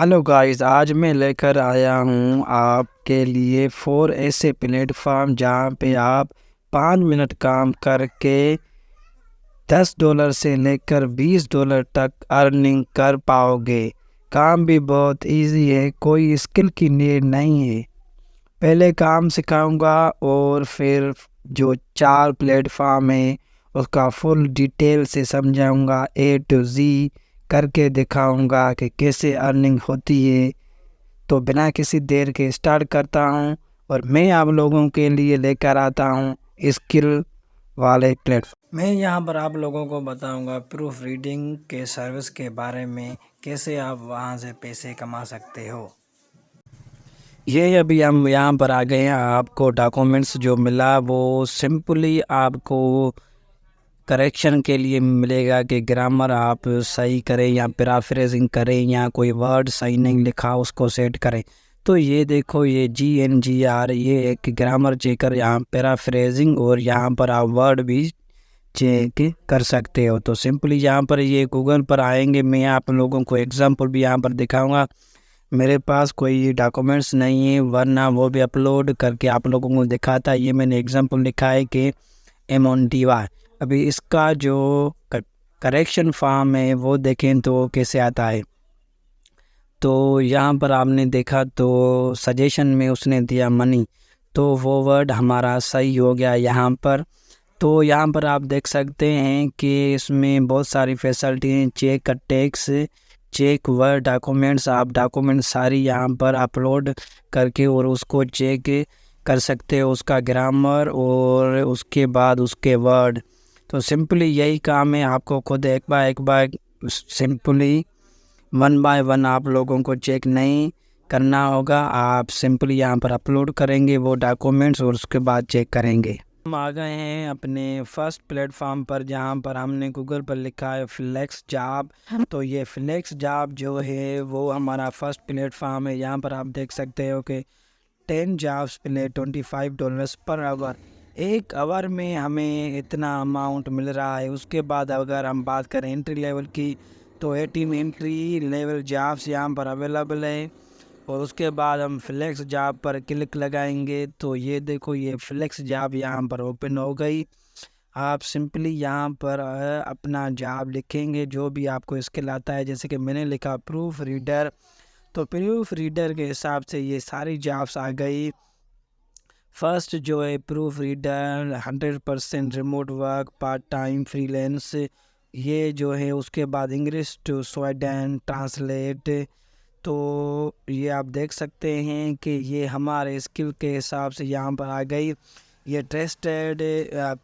Hello guys, आज मैं लेकर आया हूँ आपके लिए 4 ऐसे प्लेटफॉर्म जहाँ पे आप 5 मिनट काम करके $10 से लेकर $20 तक अर्निंग कर पाओगे। काम भी बहुत इजी है, कोई स्किल की नीड नहीं है। पहले काम सिखाऊंगा और फिर जो 4 प्लेटफॉर्म है उसका फुल डिटेल से समझाऊंगा, ए टू जी करके दिखाऊंगा कि कैसे अर्निंग होती है। तो बिना किसी देर के स्टार्ट करता हूँ और मैं आप लोगों के लिए लेकर आता हूँ स्किल वाले प्लेटफॉर्म। मैं यहाँ पर आप लोगों को बताऊँगा प्रूफ रीडिंग के सर्विस के बारे में, कैसे आप वहाँ से पैसे कमा सकते हो। ये अभी हम यहाँ पर आ गए हैं। आपको डॉक्यूमेंट्स जो मिला वो सिंपली आपको करेक्शन के लिए मिलेगा कि ग्रामर आप सही करें या पैराफ्रेजिंग करें या कोई वर्ड सही नहीं लिखा उसको सेट करें। तो ये देखो, ये GNGR ये एक ग्रामर चेकर, यहाँ पैराफ्रेजिंग और यहाँ पर आप वर्ड भी चेक कर सकते हो। तो सिंपली यहाँ पर ये गूगल पर आएंगे, मैं आप लोगों को एग्जांपल भी यहाँ पर दिखाऊंगा। मेरे पास कोई डॉक्यूमेंट्स नहीं है वरना वो भी अपलोड करके आप लोगों को दिखाता। ये मैंने एग्जांपल लिखा है कि MONTY। अभी इसका जो करेक्शन फॉर्म है वो देखें तो कैसे आता है। तो यहाँ पर आपने देखा तो सजेशन में उसने दिया मनी, तो वो वर्ड हमारा सही हो गया यहाँ पर। तो यहाँ पर आप देख सकते हैं कि इसमें बहुत सारी फैसिलिटी हैं, चेक का टैक्स, चेक वर्ड डॉक्यूमेंट्स। आप डॉक्यूमेंट सारी यहाँ पर अपलोड करके और उसको चेक कर सकते हो, उसका ग्रामर और उसके बाद उसके वर्ड। तो सिंपली यही काम है, आपको खुद एक बार सिंपली 1 बाय 1 आप लोगों को चेक नहीं करना होगा। आप सिंपली यहाँ पर अपलोड करेंगे वो डॉक्यूमेंट्स और उसके बाद चेक करेंगे। हम आ गए हैं अपने फर्स्ट प्लेटफॉर्म पर जहाँ पर हमने गूगल पर लिखा है फ्लेक्स जॉब। तो ये फ्लेक्स जॉब जो है वो हमारा फर्स्ट प्लेटफॉर्म है। यहाँ पर आप देख सकते हो कि 10 जॉब्स मिले $25 पर आवर। एक आवर में हमें इतना अमाउंट मिल रहा है। उसके बाद अगर हम बात करें एंट्री लेवल की तो 18 एंट्री लेवल जॉब्स यहाँ पर अवेलेबल है। और उसके बाद हम फ्लेक्स जॉब पर क्लिक लगाएंगे तो ये देखो, ये फ्लेक्स जॉब यहाँ पर ओपन हो गई। आप सिंपली यहाँ पर अपना जॉब लिखेंगे जो भी आपको स्किल आता है। जैसे कि मैंने लिखा प्रूफ रीडर, तो प्रूफ रीडर के हिसाब से ये सारी जॉब्स आ गई। फर्स्ट जो है proof reader 100% remote work, part time, freelance, ये जो है। उसके बाद इंग्लिश टू स्वीडन ट्रांसलेट। तो ये आप देख सकते हैं कि ये हमारे स्किल के हिसाब से यहाँ पर आ गई। ये ट्रस्टेड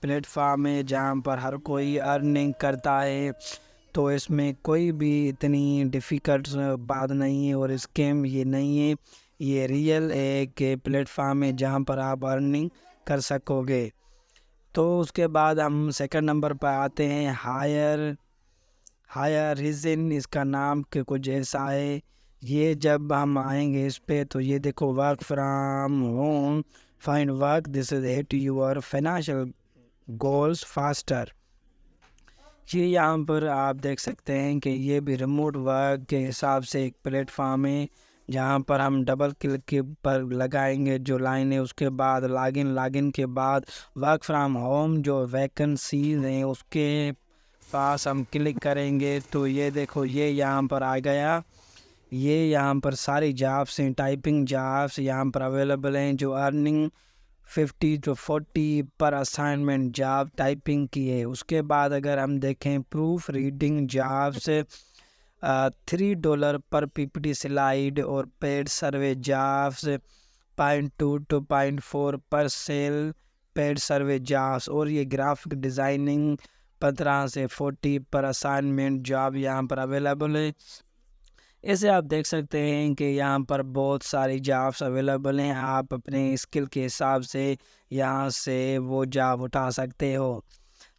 प्लेटफॉर्म है जहाँ पर हर कोई अर्निंग करता है। तो इसमें कोई भी इतनी डिफ़िकल्ट बात नहीं है और स्कैम ये नहीं है। ये रियल एक प्लेटफॉर्म है जहाँ पर आप अर्निंग कर सकोगे। तो उसके बाद हम सेकंड नंबर पर आते हैं हायर रीजन, इसका नाम के कुछ ऐसा है। ये जब हम आएंगे इस पे तो ये देखो, work from home, find work, this is hit your financial goals faster. ये यहाँ पर आप देख सकते हैं कि ये भी रिमोट वर्क के हिसाब से एक प्लेटफॉर्म है जहाँ पर हम डबल क्लिक के पर लगाएंगे जो लाइन है। उसके बाद लॉगिन के बाद वर्क फ्रॉम होम जो वैकेंसीज हैं उसके पास हम क्लिक करेंगे तो ये देखो, ये यहाँ पर आ गया। ये यहाँ पर सारी जॉब्स हैं, टाइपिंग जॉब्स यहाँ पर अवेलेबल हैं जो अर्निंग 50 to 40 पर असाइनमेंट जॉब टाइपिंग की है। उसके बाद अगर हम देखें प्रूफ रीडिंग जॉब्स, $3 पर PPT स्लाइड और पेड सर्वे जॉब्स, 0.2 to 0.4 पर सेल पेड सर्वे जॉब्स। और ये ग्राफिक डिज़ाइनिंग 15 से 40 पर असाइनमेंट जॉब यहाँ पर अवेलेबल है। ऐसे आप देख सकते हैं कि यहाँ पर बहुत सारी जॉब्स अवेलेबल हैं। आप अपने स्किल के हिसाब से यहाँ से वो जॉब उठा सकते हो।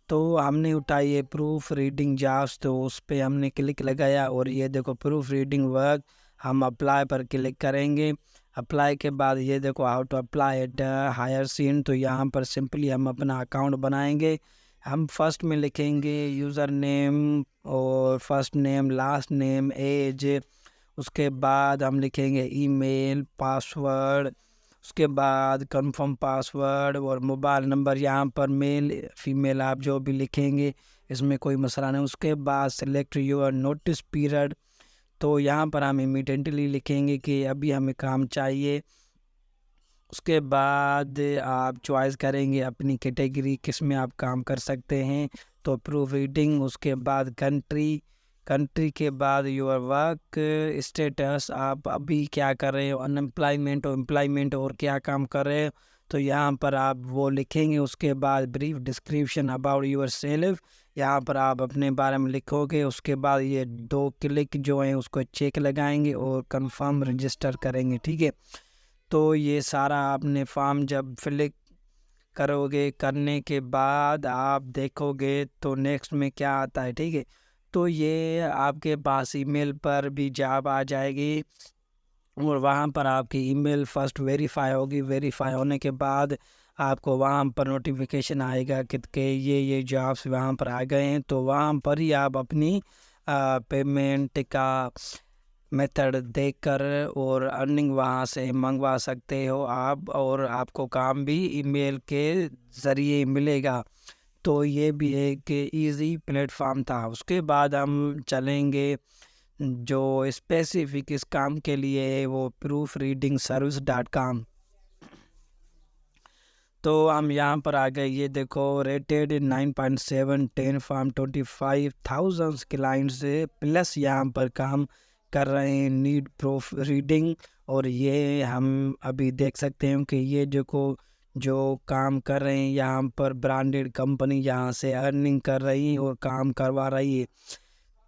तो हमने उठाई है प्रूफ रीडिंग जॉब्स, तो उस पर हमने क्लिक लगाया और ये देखो प्रूफ रीडिंग वर्क। हम अप्लाई पर क्लिक करेंगे। अप्लाई के बाद ये देखो how to apply at hire seen. तो यहाँ पर सिंपली हम अपना अकाउंट बनाएंगे। हम फर्स्ट में लिखेंगे यूज़र नेम और first name, last name, age. उसके बाद हम लिखेंगे ईमेल, पासवर्ड, उसके बाद कंफर्म पासवर्ड और मोबाइल नंबर। यहाँ पर मेल फीमेल आप जो भी लिखेंगे इसमें कोई मसला नहीं। उसके बाद सेलेक्ट योर नोटिस पीरियड, तो यहाँ पर हम इमीडिएटली लिखेंगे कि अभी हमें काम चाहिए। उसके बाद आप चॉइस करेंगे अपनी कैटेगरी किस में आप काम कर सकते हैं, तो प्रूफ रीडिंग। उसके बाद कंट्री के बाद योर वर्क स्टेटस, आप अभी क्या कर रहे हो, अनएम्प्लॉयमेंट और एम्प्लॉयमेंट और क्या काम कर रहे हो, तो यहाँ पर आप वो लिखेंगे। उसके बाद brief description about your self, यहाँ पर आप अपने बारे में लिखोगे। उसके बाद ये 2 क्लिक जो हैं उसको चेक लगाएंगे और कंफर्म रजिस्टर करेंगे, ठीक है। तो ये सारा आपने फॉर्म जब फिल करोगे, करने के बाद आप देखोगे तो नेक्स्ट में क्या आता है, ठीक है। तो ये आपके पास ईमेल पर भी जॉब आ जाएगी और वहाँ पर आपकी ईमेल फर्स्ट वेरीफाई होगी। वेरीफाई होने के बाद आपको वहाँ पर नोटिफिकेशन आएगा कि ये जॉब्स वहाँ पर आ गए हैं, तो वहाँ पर ही आप अपनी पेमेंट का मेथड देखकर और अर्निंग वहाँ से मंगवा सकते हो आप, और आपको काम भी ईमेल के ज़रिए मिलेगा। तो ये भी एक इजी प्लेटफॉर्म था। उसके बाद हम चलेंगे जो स्पेसिफिक इस काम के लिए है, वो प्रूफ रीडिंग सर्विस.com। तो हम यहाँ पर आ गए, ये देखो रेटेड 9.7 10 फार्म 25,000 क्लाइंट से प्लस यहाँ पर काम कर रहे हैं, नीड प्रूफ रीडिंग। और ये हम अभी देख सकते हैं कि ये जो काम कर रहे हैं यहाँ पर ब्रांडेड कंपनी यहाँ से अर्निंग कर रही है और काम करवा रही है।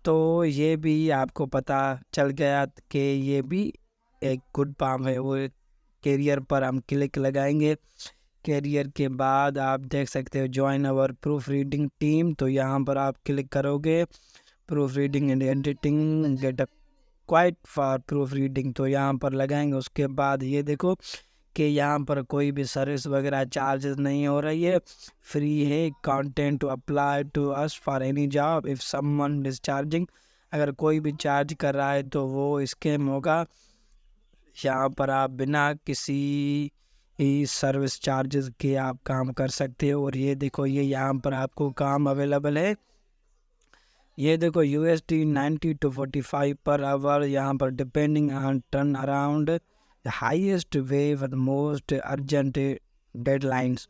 तो ये भी आपको पता चल गया कि ये भी एक गुड काम है। वो कैरियर पर हम क्लिक लगाएंगे। कैरियर के बाद आप देख सकते हो ज्वाइन अवर प्रूफ रीडिंग टीम, तो यहाँ पर आप क्लिक करोगे proof reading and editing get a quiet for proof reading, तो यहाँ पर लगाएंगे। उसके बाद ये देखो कि यहाँ पर कोई भी सर्विस वगैरह चार्जेस नहीं हो रही है, फ्री है। Content to apply to us for any job if someone is charging, अगर कोई भी चार्ज कर रहा है तो वो स्कैम होगा। यहाँ पर आप बिना किसी सर्विस चार्जेस के आप काम कर सकते हो। और ये देखो ये यहाँ पर आपको काम अवेलेबल है, ये देखो USD 90 to 45 पर आवर, यहाँ पर depending on turn around highest way with most urgent deadlines.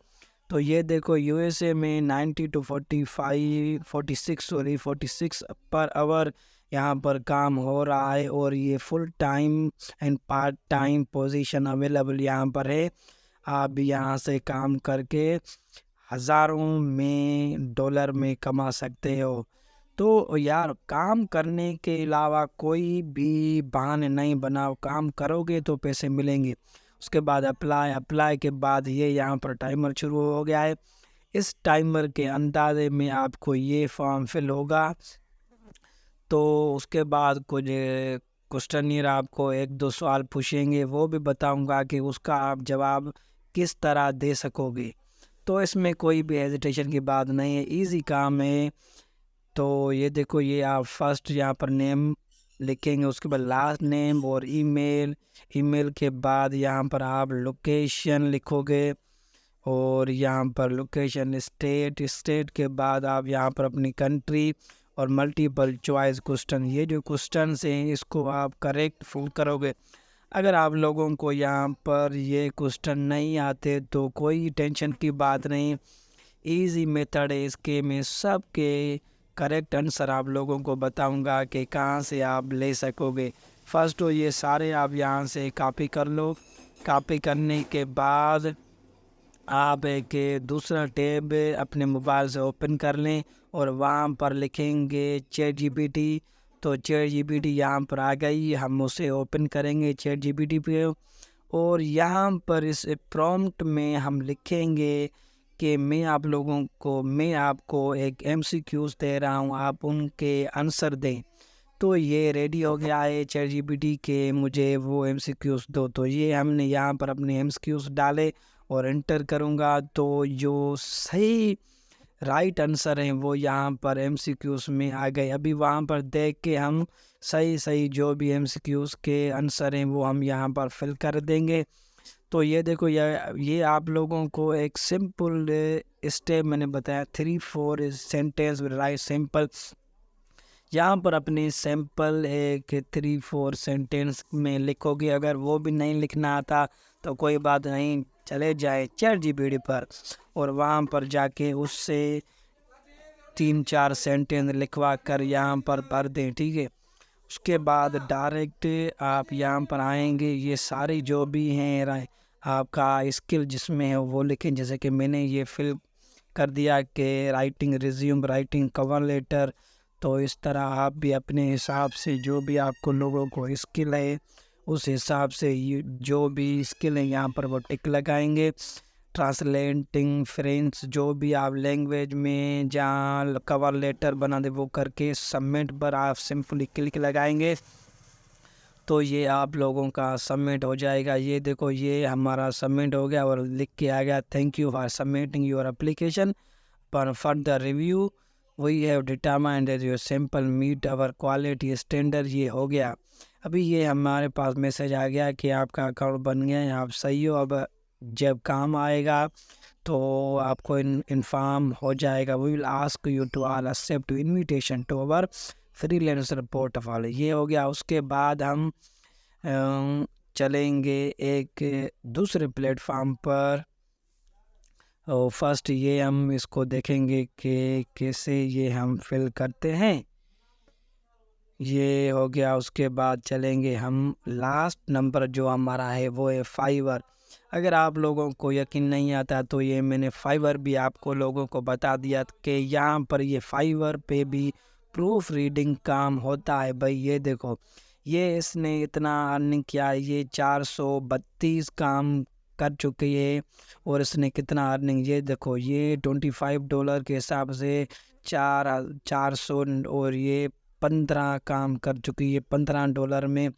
तो ये देखो USA में 90 to 46 पर आवर यहाँ पर काम हो रहा है, और ये full time and part time position available यहाँ पर है। आप यहाँ से काम करके हज़ारों में डॉलर में कमा सकते हो। तो यार काम करने के अलावा कोई भी बहाने नहीं बनाओ, काम करोगे तो पैसे मिलेंगे। उसके बाद अप्लाई के बाद ये यहाँ पर टाइमर शुरू हो गया है। इस टाइमर के अंदाजे में आपको ये फॉर्म फिल होगा। तो उसके बाद कुछ क्वेश्चनियर आपको 1-2 सवाल पूछेंगे, वो भी बताऊंगा कि उसका आप जवाब किस तरह दे सकोगे। तो इसमें कोई भी हेजिटेशन की बात नहीं है, इजी काम है। तो ये देखो ये आप फर्स्ट यहाँ पर नेम लिखेंगे, उसके बाद लास्ट नेम और ईमेल के बाद यहाँ पर आप लोकेशन लिखोगे, और यहाँ पर लोकेशन स्टेट के बाद आप यहाँ पर अपनी कंट्री और मल्टीपल चॉइस क्वेश्चन, ये जो क्वेश्चन हैं इसको आप करेक्ट फुल करोगे। अगर आप लोगों को यहाँ पर ये क्वेश्चन नहीं आते तो कोई टेंशन की बात नहीं, इजी मेथड है इसके, में सबके करेक्ट आंसर आप लोगों को बताऊंगा कि कहाँ से आप ले सकोगे। फर्स्ट तो ये सारे आप यहाँ से कॉपी कर लो। कॉपी करने के बाद आप एक दूसरा टैब अपने मोबाइल से ओपन कर लें और वहाँ पर लिखेंगे ChatGPT। तो ChatGPT यहाँ पर आ गई, हम उसे ओपन करेंगे ChatGPT पे, और यहाँ पर इस प्रॉम्प्ट में हम लिखेंगे कि मैं आपको एक MCQs दे रहा हूँ, आप उनके आंसर दें। तो ये रेडी हो गया है ChatGPT के मुझे वो MCQs दो। तो ये हमने यहाँ पर अपने MCQs डाले और एंटर करूँगा, तो जो सही राइट आंसर हैं वो यहाँ पर MCQs में आ गए। अभी वहाँ पर देख के हम सही सही जो भी MCQs के आंसर हैं वो हम यहाँ पर फिल कर देंगे। तो ये देखो ये आप लोगों को एक सिंपल स्टेप मैंने बताया, 3-4 सेंटेंस राइट सिंपल। यहाँ पर अपनी सैंपल एक 3-4 सेंटेंस में लिखोगे। अगर वो भी नहीं लिखना आता तो कोई बात नहीं, चले जाए ChatGPT पर और वहाँ पर जाके उससे 3-4 सेंटेंस लिखवा कर यहाँ पर भर दें, ठीक है। उसके बाद डायरेक्ट आप यहाँ पर आएंगे, ये सारी जो भी हैं आपका स्किल जिसमें है वो लिखें। जैसे कि मैंने ये फिल कर दिया कि writing resume, writing cover letter. तो इस तरह आप भी अपने हिसाब से जो भी आपको लोगों को स्किल है उस हिसाब से ये जो भी स्किल है यहाँ पर वो टिक लगाएंगे। ट्रांसलेटिंग फ्रेंच जो भी आप लैंग्वेज में जहाँ कवर लेटर बना दे वो करके सबमिट पर आप सिंपली क्लिक लगाएंगे तो ये आप लोगों का सबमिट हो जाएगा। ये देखो ये हमारा सबमिट हो गया और लिख के आ गया, thank you for submitting your application per further review we have determined that your sample meet our quality standard. ये हो गया। अभी ये हमारे पास मैसेज आ गया कि आपका अकाउंट बन गया है, आप सही हो। अब जब काम आएगा तो आपको इन्फॉर्म हो जाएगा। We will ask you to all accept invitation to our freelancer portfolio. ये हो गया। उसके बाद हम चलेंगे एक दूसरे प्लेटफॉर्म पर। और फर्स्ट ये हम इसको देखेंगे कि कैसे ये हम फिल करते हैं। ये हो गया। उसके बाद चलेंगे हम लास्ट नंबर जो हमारा है वो है फाइवर। अगर आप लोगों को यकीन नहीं आता तो ये मैंने फाइवर भी आपको लोगों को बता दिया कि यहाँ पर ये फाइवर पे भी प्रूफ रीडिंग काम होता है। भाई ये देखो ये इसने इतना अर्निंग किया, ये 432 काम कर चुकी है और इसने कितना अर्निंग, ये देखो ये $25 के हिसाब से 400 और ये 15 काम कर चुकी है $15 में।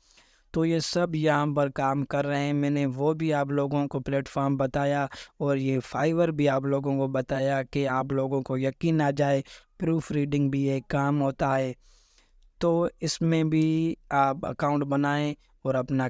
तो ये सब यहाँ पर काम कर रहे हैं। मैंने वो भी आप लोगों को प्लेटफॉर्म बताया और ये फाइवर भी आप लोगों को बताया कि आप लोगों को यकीन आ जाए प्रूफ रीडिंग भी एक काम होता है। तो इसमें भी आप अकाउंट बनाएं और अपना